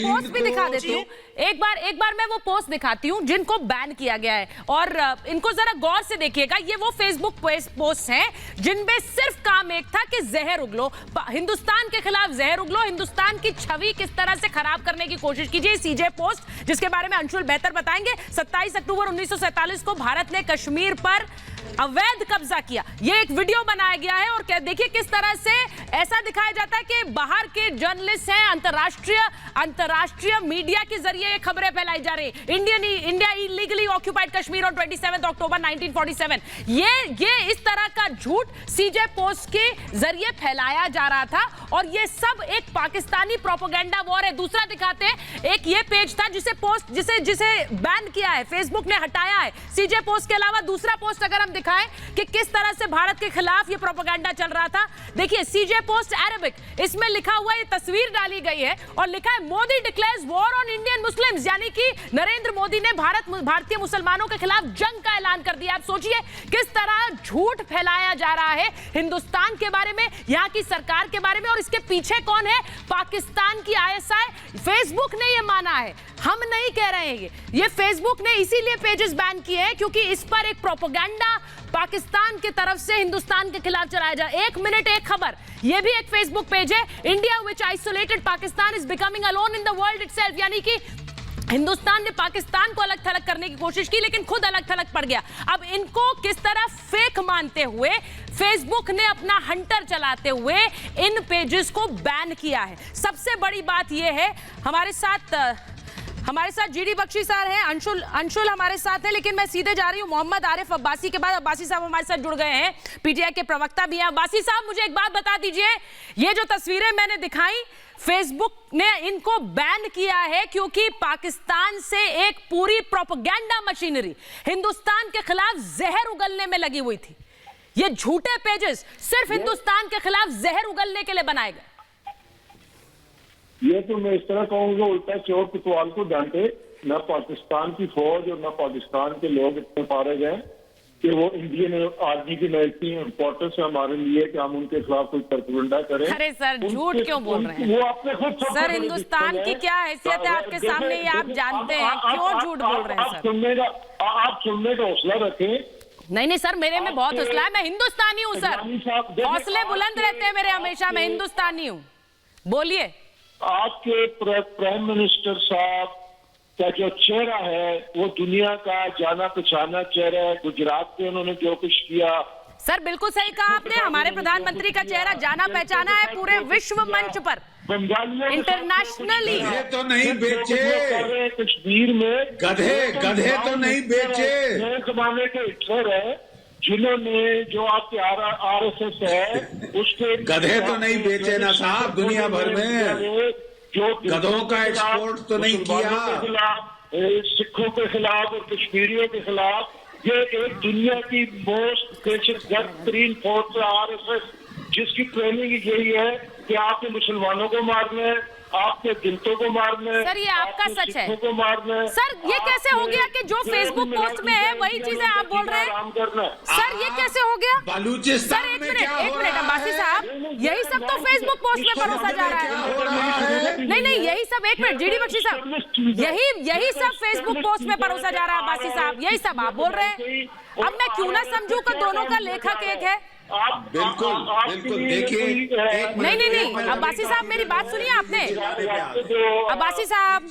पोस्ट भी दिखा देती हूँ। एक बार मैं वो पोस्ट दिखाती हूँ जिनको बैन किया गया है, और इनको जरा गौर से देखिएगा। ये वो फेसबुक पोस्ट हैं जिनमें सिर्फ काम एक था कि जहर उगलो, हिंदुस्तान के खिलाफ जहर उगलो, हिंदुस्तान की छवि किस तरह से खराब करने की कोशिश कीजिए। सीजे पोस्ट, जिसके बारे में अंशुल बेहतर बताएंगे। 27 अक्टूबर 1947 को भारत ने कश्मीर पर अवैध कब्जा किया, ये एक वीडियो बनाया गया है। और देखिए किस तरह से ऐसा दिखाया जाता है कि बाहर के जर्नलिस्ट हैं, अंतरराष्ट्रीय मीडिया के जरिए ये खबरें फैलाई जा रही। India illegally occupied Kashmir on 27 अक्टूबर 1947। ये इस तरह का झूठ सीजे पोस्ट के जरिए फैलाया जा रहा था, और ये सब एक पाकिस्तानी प्रोपेगेंडा वॉर है। दूसरा दिखाते हैं, एक ये पेज था जिसे बैन किया है, फेसबुक ने हटाया है। सीजे पोस्ट के अलावा दूसरा पोस्ट अगर हम दिखाएं कि किस तरह से भारत के खिलाफ ये प्रोपेगेंडा चल रहा था, देखिए सीजे पोस्ट अरेबिक, इसमें लिखा हुआ ये तस्वीर डाली गई है और लिखा है Modi declares war on Indian Muslims, यानी कि नरेंद्र मोदी ने भारतीय मुसलमानों के खिलाफ जंग का ऐलान कर दिया। आप सोचिए किस तरह झूठ फैलाया जा रहा है हिंदुस्तान के बारे में, यहाँ की सरकार के बारे में, और इसके पीछे कौन है? पाकिस्तान की ISI। फेसबुक ने ये माना है, हम नहीं कह रहे हैं। ये फेसबुक ने इसीलिए पेजेस बैन किए हैं क्योंकि इस पर एक प्रोपेगेंडा पाकिस्तान की तरफ से हिंदुस्तान के खिलाफ चलाया जा। 1 मिनट एक खबर, ये भी एक फेसबुक पेज है। India which isolated Pakistan is becoming alone in the world itself, यानी कि हिंदुस्तान ने पाकिस्तान को अलग थलग करने की कोशिश की लेकिन खुद अलग थलग पड़ गया। अब इनको किस तरह फेक मानते हुए फेसबुक ने अपना हंटर चलाते हुए इन पेजेस को बैन किया है। सबसे बड़ी बात यह है, हमारे साथ जीडी बख्शी सर हैं, अंशुल हमारे साथ हैं, लेकिन मैं सीधे जा रही हूं मोहम्मद आरिफ अब्बासी के बाद। अब्बासी साहब हमारे साथ जुड़ गए हैं, पीटीआई के प्रवक्ता भी हैं। अब्बासी साहब, मुझे एक बात बता दीजिए, ये जो तस्वीरें मैंने दिखाई, फेसबुक ने इनको बैन किया है क्योंकि पाकिस्तान से एक पूरी प्रोपेगेंडा मशीनरी हिंदुस्तान के खिलाफ जहर उगलने में लगी हुई थी। ये झूठे पेजेस सिर्फ हिंदुस्तान के खिलाफ जहर उगलने के लिए बनाए गए। ये तो मैं इस तरह कहूंगा, उल्टा चोर कोतवाल को डांटे। न पाकिस्तान की फौज और न पाकिस्तान के लोग इतने फारिग हैं कि वो इंडियन आर्मी की इतनी इम्पोर्टेंस है हमारे लिए कि हम उनके खिलाफ कोई प्रोपेगेंडा करें। अरे सर, झूठ क्यों बोल रहे हैं? वो आपने खुद सर, हिंदुस्तान की क्या हैसियत है आपके सामने, ये आप जानते हैं, क्यों झूठ बोल रहे हैं सर? आप सुनने का हौसला रखें। नहीं सर, मेरे में बहुत हौसला है, मैं हिंदुस्तानी हूँ सर, हौसले बुलंद रहते हैं मेरे हमेशा, मैं हिंदुस्तानी हूँ। बोलिए। आपके प्राइम मिनिस्टर साहब का जो चेहरा है वो दुनिया का जाना पहचाना चेहरा है। गुजरात में उन्होंने जो कुछ किया, सर बिल्कुल सही कहा आपने, हमारे प्रधानमंत्री का चेहरा जाना पहचाना है पूरे विश्व मंच पर, इंटरनेशनली। गधे तो नहीं बेचे कश्मीर में, गधे तो नहीं बेचे। नए जमाने के हिटलर है जिन्होंने जो आपके RSS है उसके गधे तो नहीं बेचे ना साहब, दुनिया भर में जो गधों का एक्सपोर्ट तो नहीं किया। सिखों के खिलाफ और कश्मीरियों के खिलाफ, ये एक दुनिया की मोस्ट दहशतगर्द तरीन फोर्स है RSS, जिसकी ट्रेनिंग यही है कि आपके मुसलमानों को मारना है, आपके दलितों को मारना है। सर, ये आपका सच है को मारना है। सर, ये कैसे हो गया कि जो फेसबुक पोस्ट में है वही चीजें आप बोल रहे हैं? सर, ये कैसे हो गया? बलूचिस्तान एक मिनट अब्बासी साहब, यही सब तो फेसबुक पोस्ट में परोसा जा रहा है। नहीं, यही सब, एक मिनट जीडी बख्शी साहब, यही सब फेसबुक पोस्ट में परोसा जा रहा है अब्बासी साहब, यही सब आप बोल रहे हैं। अब मैं क्यों ना समझूं कि दोनों का लेखक एक है? बिल्कुल देखिए, नहीं, अब्बासी साहब मेरी बात सुनिए आपने। अब्बासी साहब,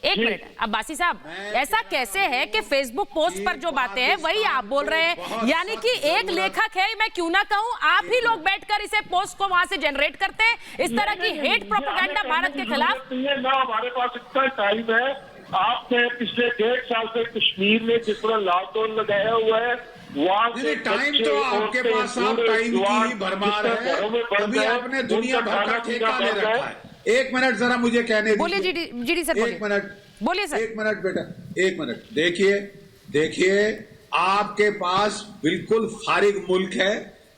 एक मिनट अब्बासी साहब, ऐसा कैसे है कि फेसबुक पोस्ट पर जो बातें हैं वही आप बोल रहे हैं? यानी कि एक लेखक है, मैं क्यों ना कहूं, आप ही लोग बैठकर इसे पोस्ट को वहां से जनरेट करते हैं, इस तरह की हेट प्रोपेगेंडा भारत के खिलाफ। ना हमारे पास इतना टाइम है। आपने पिछले 1.5 साल से कश्मीर में जिस तरह लॉकडाउन लगाया हुआ है, टाइम तो आपके पास साहब टाइम की ही भरमार है, अभी आपने दुनिया भर का ठेका ले रखा है। 1 मिनट जरा मुझे कहने दीजिए। बोलिए जीडी सर, 1 मिनट बोलिए सर। 1 मिनट बेटा, 1 मिनट। देखिए आपके पास बिल्कुल फारिग मुल्क है,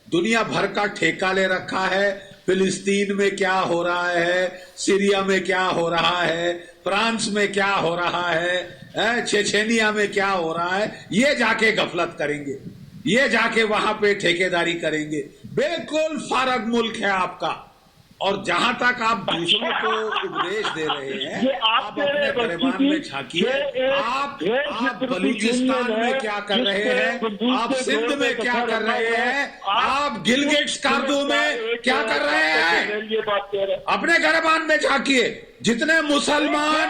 दुनिया भर का ठेका ले रखा है। फिलिस्तीन में क्या हो रहा है, सीरिया में क्या हो रहा है, फ्रांस में क्या हो रहा है, चेचेनिया में क्या हो रहा है, ये जाके गफलत करेंगे, ये जाके वहां पे ठेकेदारी करेंगे। बिल्कुल फारग मुल्क है आपका। और जहां तक आप दूसरों को उपदेश दे रहे हैं, आप अपने गरीबान में झांकिए। आप बलूचिस्तान में क्या कर रहे हैं, आप सिंध में क्या कर रहे हैं, आप गिलगिट स्कार्दू में क्या कर रहे हैं, अपने गरीबान में झांकिए। जितने मुसलमान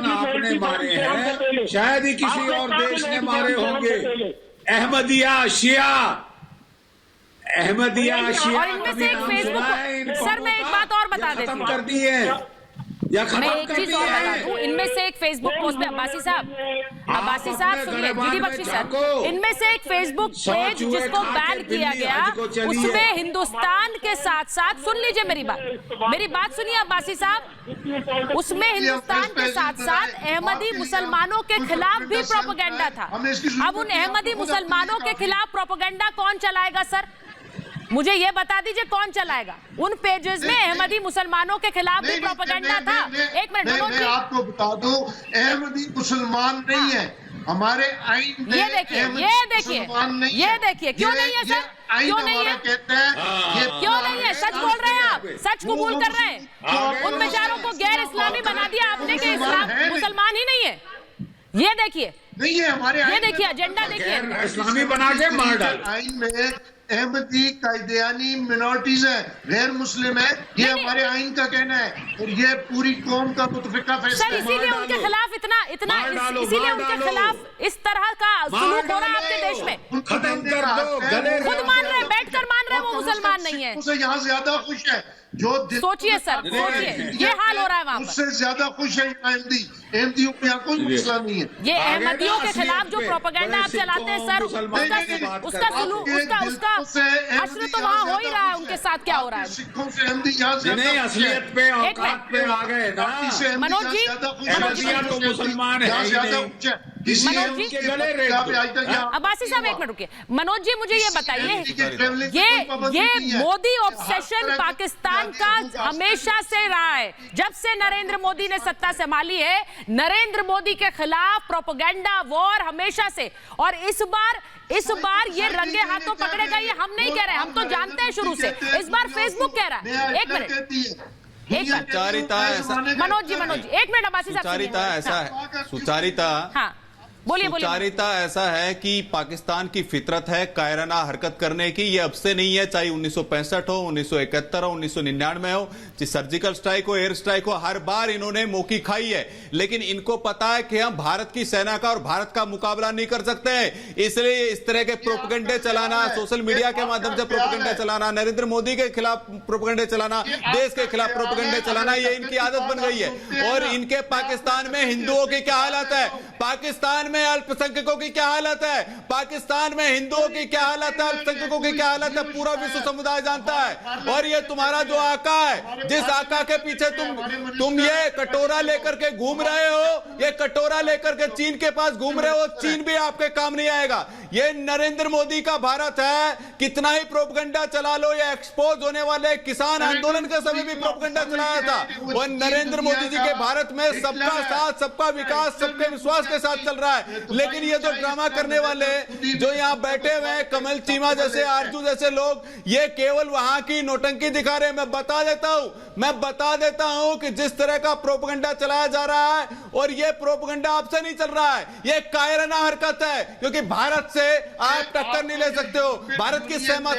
आपने मारे हैं, शायद ही किसी और देश ने मारे होंगे। अहमदिया, शिया, और इनमें से एक फेसबुक, सर मैं एक बात और बता देती हूँ, कर दी है या मैं एक चीज और बता दूं, इनमें से एक फेसबुक पोस्ट पे अब्बासी साहब सुनिए, दीदी बख्शी सर, इनमें से एक फेसबुक पेज जिसको बैन किया गया, उसमें हिंदुस्तान के साथ साथ, सुन लीजिए मेरी बात सुनिए अब्बासी साहब, उसमें हिंदुस्तान के साथ साथ अहमदी मुसलमानों के खिलाफ भी प्रोपेगेंडा था। अब उन अहमदी मुसलमानों के खिलाफ प्रोपेगेंडा कौन चलाएगा सर? मुझे ये बता दीजिए कौन चलाएगा? उन पेजेस में अहमदी मुसलमानों के खिलाफ भी प्रोपेगेंडा था। एक मिनट, मैं आपको बता दूं, अहमदी मुसलमान नहीं है हमारे आइन में। ये देखिए क्यों नहीं है सर? क्यों नहीं है? क्यों नहीं है? सच बोल रहे हैं आप, सच कबूल कर रहे हैं। उन बेचारों को गैर इस्लामी बना दिया आपने कि इस्लाम मुसलमान ही नहीं है। ये देखिए नहीं है हमारे, ये देखिए एजेंडा देखिए, इस्लामी बना के मार डाल। आइन में अहमदी कायदियानी मिनॉरिटीज है, गैर मुस्लिम है, ये हमारे आइन का कहना है और ये पूरी कौम का मुतफिका फैसला है। इसीलिए उनके खिलाफ इसीलिए उनके खिलाफ इस तरह का सुलूक हो रहा है आपके देश में। खत्म कर दो, खुद मान रहे, बैठकर मान रहे वो मुसलमान नहीं है। उससे यहाँ ज्यादा खुश है जो सोचिए सर, सोचिए ये हाल हो रहा है वहाँ पर। उससे ज्यादा खुश है अहमदियों में कोई मसला नहीं है। ये अहमदियों के खिलाफ जो प्रोपेगेंडा आप चलाते हैं सर, उसका सुलूक, उसका अश्र तो वहाँ हो ही रहा है। उनके साथ क्या हो रहा है? सिखों से अहमदी यहाँ असलियत पे औकात पे आ गए ना। मनोज जी, तो मुसलमान है, अब्बासी साहब एक मिनट रुकिए। मनोज जी मुझे ये बताइए, ये मोदी ऑब्सेशन पाकिस्तान का हमेशा से रहा है। जब से नरेंद्र मोदी ने सत्ता संभाली है, नरेंद्र मोदी के खिलाफ प्रोपेगेंडा वॉर हमेशा से। और इस बार ये रंगे हाथों पकड़ेगा, ये हम नहीं कह रहे, हम तो जानते हैं शुरू से। इस बार फेसबुक कह रहा है। एक मिनट मनोज जी, एक मिनट अब्बासी साहब, सुचारिता हाँ बोलिए। सुचारिता ऐसा है कि पाकिस्तान की फितरत है कायराना हरकत करने की। ये अब से नहीं है, चाहे 1965 हो, 1971 हो, 1999 हो, चाहे सर्जिकल स्ट्राइक हो, एयर स्ट्राइक हो, हर बार इन्होंने मौकी खाई है। लेकिन इनको पता है कि हम भारत की सेना का और भारत का मुकाबला नहीं कर सकते हैं, इसलिए इस तरह के प्रोपेगेंडे चलाना, सोशल मीडिया के माध्यम से प्रोपेगेंडे चलाना, नरेंद्र मोदी के खिलाफ प्रोपेगेंडे चलाना, देश के खिलाफ प्रोपेगेंडे चलाना, ये इनकी आदत बन गई है। और इनके पाकिस्तान में हिंदुओं की क्या हालत है, पाकिस्तान में अल्पसंख्यकों की क्या हालत है, पाकिस्तान में हिंदुओं की क्या हालत है, अल्पसंख्यकों की क्या हालत है, पूरा विश्व समुदाय जानता है। और ये तुम्हारा जो आका है, जिस आका के पीछे तुम ये कटोरा लेकर के घूम रहे हो, ये कटोरा लेकर के चीन के पास घूम रहे हो, चीन भी आपके काम नहीं आएगा। ये नरेंद्र मोदी का भारत है, कितना ही प्रोपेगेंडा चला लो। ये एक्सपोज होने वाले किसान आंदोलन के समय भी प्रोपेगेंडा चलाया था। और नरेंद्र मोदी जी के भारत में सबका साथ, सबका विकास, सबके विश्वास के साथ चल रहा है। लेकिन ये जो ड्रामा करने वाले जो यहाँ बैठे हुए हैं, कमल चीमा जैसे, आरजू जैसे लोग, ये केवल वहां की नोटंकी दिखा रहे हैं। मैं बता देता हूं कि जिस तरह का प्रोपेगेंडा चलाया जा रहा है, और ये प्रोपेगेंडा आपसे नहीं चल रहा है, ये कायराना हरकत है। क्योंकि भारत से आप टक्कर नहीं ले सकते हो, भारत की सेना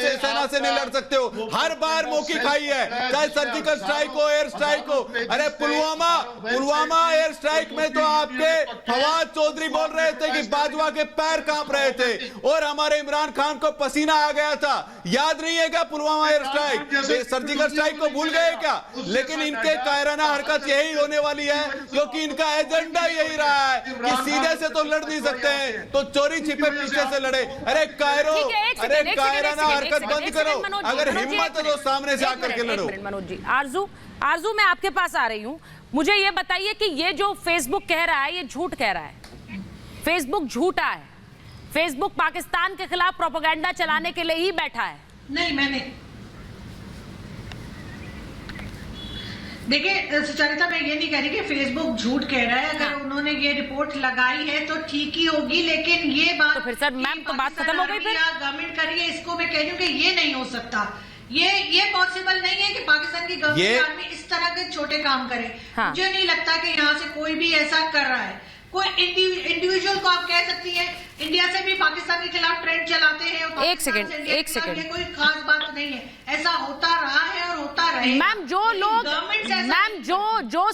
से नहीं लड़ सकते हो। हर बार मौकी खाई है, चाहे सर्जिकल स्ट्राइक हो, एयर स्ट्राइक हो। अरे पुलवामा एयर स्ट्राइक में तो आपके फवाद चौधरी बोल रहे थे कि बाजवा के पैर कांप रहे थे, और हमारे इमरान खान को पसीना आ गया था। याद नहीं है क्या Pulwama air strike, surgical strike को भूल गए क्या? लेकिन इनके कायराना हरकत यही होने वाली है, क्योंकि इनका एजेंडा यही रहा है कि सीधे से तो लड़ नहीं सकते हैं, तो चोरी छिपे पीछे से लड़े। अरे कायराना हरकत बंद करो, अगर हिम्मत है तो सामने से आकर के लड़ो। मनोज जी, आरजू मैं आपके पास आ रही हूँ। मुझे ये बताइए कि ये जो फेसबुक कह रहा है, ये झूठ कह रहा है, फेसबुक झूठा है, फेसबुक पाकिस्तान के खिलाफ प्रोपेगेंडा चलाने के लिए ही बैठा है। नहीं, मैंने देखिए सुचारिता, मैं ये नहीं कह रही कि फेसबुक झूठ कह रहा है। अगर उन्होंने ये रिपोर्ट लगाई है तो ठीक ही होगी, लेकिन ये बात तो फिर सर मैम तो बात खत्म हो गई। फिर गवर्नमेंट कर रही है, इसको मैं कह रही हूँ कि ये नहीं हो सकता। ये पॉसिबल नहीं है कि पाकिस्तान की गवर्नमेंट आर्मी इस तरह के छोटे काम करे। मुझे नहीं लगता कि यहाँ से कोई भी ऐसा कर रहा है। कोई इंडिविजुअल को आप कह सकती हैं इंडिया से भी पाकिस्तान के खिलाफ ट्रेंड चलाते हैं और एक सेकंड ये कोई खास बात नहीं है, ऐसा होता रहा है और होता रहेगा। मैम जो लोग मैम जो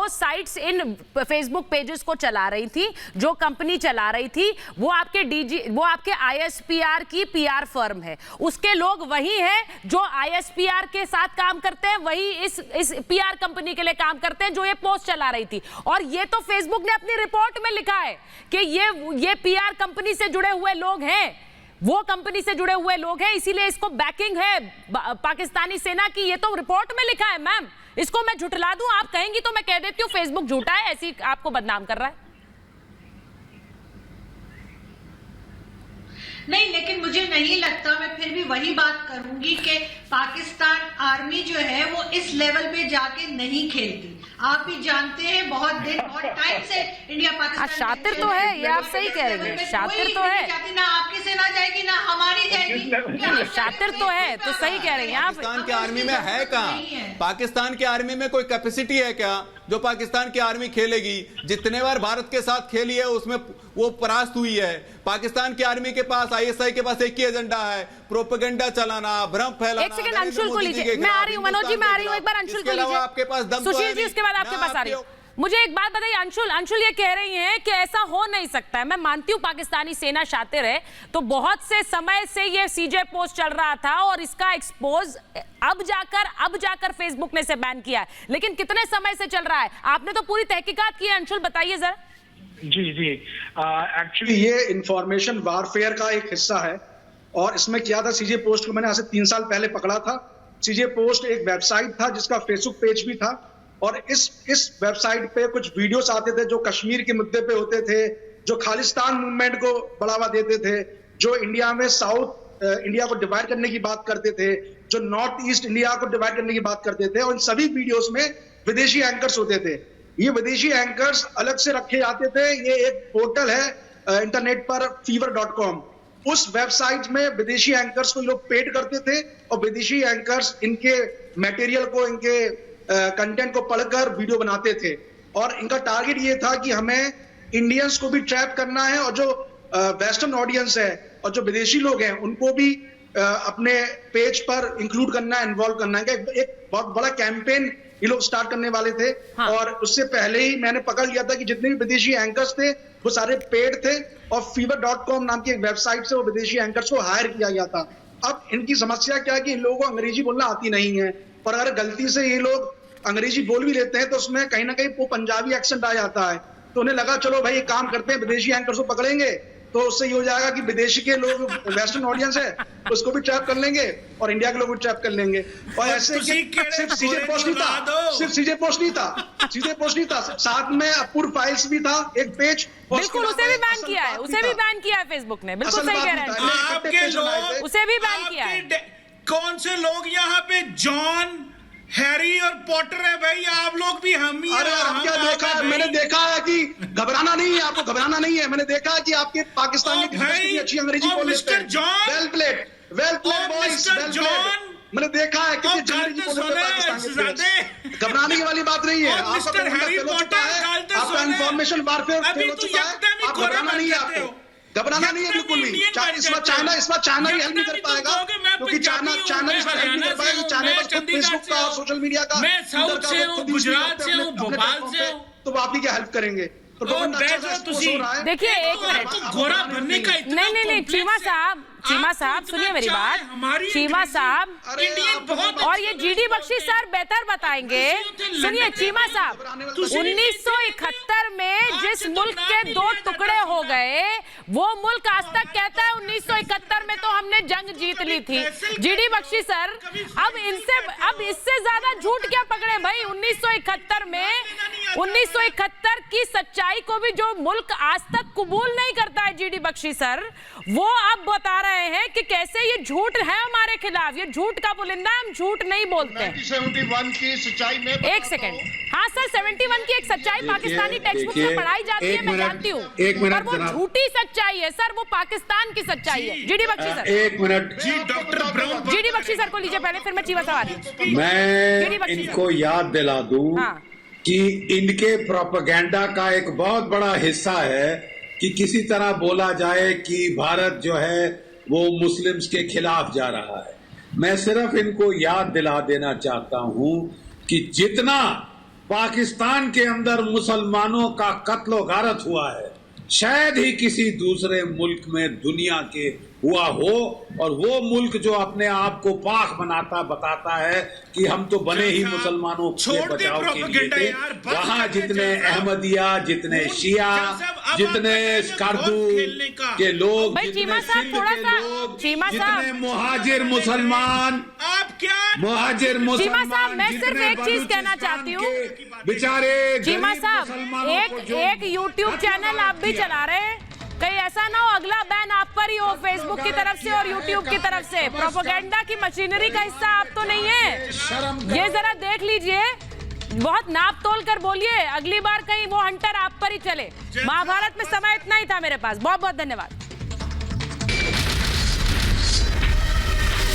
साइट्स इन फेसबुक पेजेस को चला रही थी, जो कंपनी चला रही थी, वो आपके ISPR की PR फर्म है। उसके लोग वही हैं जो ISPR के साथ काम करते हैं, वही इस PR कंपनी के लिए काम करते हैं जो ये पोस्ट चला रही थी। और ये तो फेसबुक ने अपनी रिपोर्ट में लिखा है कि ये PR कंपनी से जुड़े हुए लोग हैं, वो कंपनी से जुड़े हुए लोग हैं, इसीलिए इसको बैकिंग है पाकिस्तानी सेना की। ये तो रिपोर्ट में लिखा है मैम, इसको मैं झुठला दूं? आप कहेंगी तो मैं कह देती हूँ फेसबुक झूठा है, ऐसी आपको बदनाम कर रहा है। नहीं, लेकिन मुझे नहीं लगता, मैं फिर भी वही बात करूंगी कि पाकिस्तान आर्मी जो है वो इस लेवल पे जाके नहीं खेलती। आप भी जानते हैं बहुत टाइम से इंडिया पाकिस्तान शातिर तो है, ये आप सही कह रही हैं, शातिर तो है। ना आपकी सेना जाएगी ना हमारी जाएगी। शातिर तो है, तो सही कह रही हैं आप। पाकिस्तान के आर्मी में है कहाँ? पाकिस्तान के आर्मी में कोई कैपेसिटी है क्या जो पाकिस्तान की आर्मी खेलेगी? जितने बार भारत के साथ खेली है उसमें वो परास्त हुई है। पाकिस्तान की आर्मी के पास, ISI के पास एक ही एजेंडा है, प्रोपेगेंडा चलाना, भ्रम फैलाना। एक सेकंड अंशुल को लीजिए, मैं आ रही हूँ मनोज जी, मैं आ रही हूँ, एक बार अंशुल को लीजिए। आपके पास दम सुशील जी उसके बाद आपके पास आ रही हूँ। मुझे एक बात बताइए अंशुल ये कह रही हैं कि ऐसा हो नहीं सकता है। मैं मानती हूँ पाकिस्तानी सेना शातिर है, तो बहुत से समय से ये CJ पोस्ट चल रहा था और इसका एक्सपोज अब जाकर फेसबुक ने इसे बैन किया है, लेकिन कितने समय से चल रहा है? आपने तो पूरी तहकीकात की है, अंशुल बताइए जरा। जी एक्चुअली ये इंफॉर्मेशन वारफेयर का एक हिस्सा है और इसमें क्या था, CJ पोस्ट को मैंने आज से 3 साल पहले पकड़ा था। CJ पोस्ट एक वेबसाइट था जिसका फेसबुक पेज भी था और इस वेबसाइट पे कुछ वीडियोस आते थे जो कश्मीर के मुद्दे पे होते थे, जो खालिस्तान मूवमेंट को बढ़ावा देते थे, जो इंडिया में साउथ इंडिया को डिवाइड करने की बात करते थे, जो नॉर्थ ईस्ट इंडिया को डिवाइड करने की बात करते थे। और इन सभी वीडियोस में विदेशी एंकर्स होते थे। ये विदेशी एंकर्स अलग से रखे जाते थे। ये एक पोर्टल है इंटरनेट पर fever.com। उस वेबसाइट में विदेशी एंकर्स को लोग पेड करते थे और विदेशी एंकर्स इनके मटेरियल को, इनके कंटेंट को पढ़कर वीडियो बनाते थे और इनका टारगेट ये था कि हमें इंडियंस को भी ट्रैप करना है और जो वेस्टर्न ऑडियंस है और जो विदेशी लोग हैं उनको भी अपने पेज पर इंक्लूड करना है, इन्वॉल्व करना है। एक बहुत बड़ा कैंपेन ये लोग स्टार्ट करने वाले थे। हाँ। और उससे पहले ही मैंने पकड़ लिया था कि जितने भी विदेशी एंकर्स थे वो सारे पेड थे और fever.com नाम की एक वेबसाइट से वो विदेशी एंकर्स को हायर किया गया था। अब इनकी समस्या क्या है कि इन लोगों को अंग्रेजी बोलना आती नहीं है और अगर गलती से ये लोग अंग्रेजी बोल भी लेते हैं तो उसमें कहीं ना कहीं वो पंजाबी एक्सेंट आ जाता है। तो उन्हें लगा चलो भाई एक काम करते हैं, विदेशी एंकर्स को पकड़ेंगे तो उससे ये हो जाएगा कि विदेशी के लोग, वेस्टर्न ऑडियंस है, उसको भी ट्रैप कर लेंगे और इंडिया के लोग भी ट्रैप कर लेंगे। और ऐसे सिर्फ CJ पोस्ट नहीं था, साथ में अपूर्व फाइल्स भी था एक पेज। बिल्कुल, उसे भी बैन किया है, फेसबुक ने। बिल्कुल सही कह रहे हैं, उसे भी बैन किया है। कौन से लोग यहाँ पे जॉन, हैरी और पॉटर है भाई? आप लोग भी हम ही। अरे आप क्या देखा है? मैंने देखा है कि घबराना नहीं है, आपको घबराना नहीं है। मैंने देखा है कि आपके पाकिस्तान की अच्छी अंग्रेजी बोल लेते हैं। वेल प्लेड बॉयज, मैंने देखा है कितनी अंग्रेजी बोल लेते हैं पाकिस्तान के। घबराने की वाली बात नहीं है। आपका इंफॉर्मेशन वारफेयर फेल हो चुका है, आप घबराना नहीं है, आपको घबराना नहीं है बिल्कुल भी। इस बार चाइना भी हेल्प नहीं कर पाएगा क्योंकि चाइना इस बार हेल्प नहीं कर पाएगा। चाइना बस खुद फेसबुक का और सोशल मीडिया का, मैं साउथ से हूं, गुजरात से हूं, भोपाल से हूं, तो वो आप ही क्या हेल्प करेंगे? देखिए एक मिनट, घोड़ा बनने का नहीं चीमा साहब सुनिए मेरी बात। चीमा साहब और ये GD बख्शी सर बेहतर बताएंगे। सुनिए चीमा साहब, 1971 में जिस मुल्क के 2 टुकड़े हो गए वो मुल्क आज तक कहता है 1971 में तो हमने जंग जीत ली थी। जीडी बख्शी सर, अब इससे ज्यादा झूठ क्या पकड़े भाई? 1971 की सच्चाई को भी जो मुल्क आज तक कबूल नहीं करता है जीडी बख्शी सर, वो अब बता रहे हैं कि कैसे ये झूठ है हमारे खिलाफ। ये झूठ का पुलिंदा है, हम झूठ नहीं बोलते। 71 की सच्चाई में एक सेकंड, हाँ सर, 71 की एक सच्चाई पाकिस्तानी टेक्स्ट बुक में पढ़ाई जाती है, मैं जानती हूँ, पर वो झूठी सच्चाई है सर, वो पाकिस्तान की सच्चाई है। जीडी बख्शी सर, एक मिनट जी doctor Brown, GD Bakshi sir को लीजिए पहले, फिर मैं चीमा सवारी। मैं इनको याद दिला दूं कि इनके प्रोपेगेंडा का एक बहुत बड़ा हिस्सा है कि किसी तरह बोला जाए कि भारत जो है वो मुस्लिम्स के खिलाफ जा रहा है। मैं सिर्फ इनको याद दिला देना चाहता हूं कि जितना पाकिस्तान के अंदर मुसलमानों का कत्ल गारत हुआ है, शायद ही किसी दूसरे मुल्क में दुनिया के हुआ हो। और वो मुल्क जो अपने आप को पाक बताता है कि हम तो बने ही मुसलमानों के बचाव के लिए थे, वहां जितने अहमदिया, जितने शिया, जितने स्कार्दू के लोग, जितने सिंध के लोग, जितने मुहाजिर मुसलमान, मुहाजिर मुसलमान, मैं सिर्फ एक चीज कहना चाहती हूँ बेचारे चीमा साहब, एक यूट्यूब चैनल आप भी चला रहे हैं, कहीं ऐसा ना हो अगला बैन आप पर ही हो फेसबुक की तरफ से और यूट्यूब की तरफ से। प्रोपेगेंडा की मशीनरी का हिस्सा आप तो नहीं है, ये जरा देख लीजिए, बहुत नाप तोल कर बोलिए, अगली बार कहीं वो हंटर आप पर ही चले। महाभारत में समय इतना ही था मेरे पास। बहुत बहुत धन्यवाद।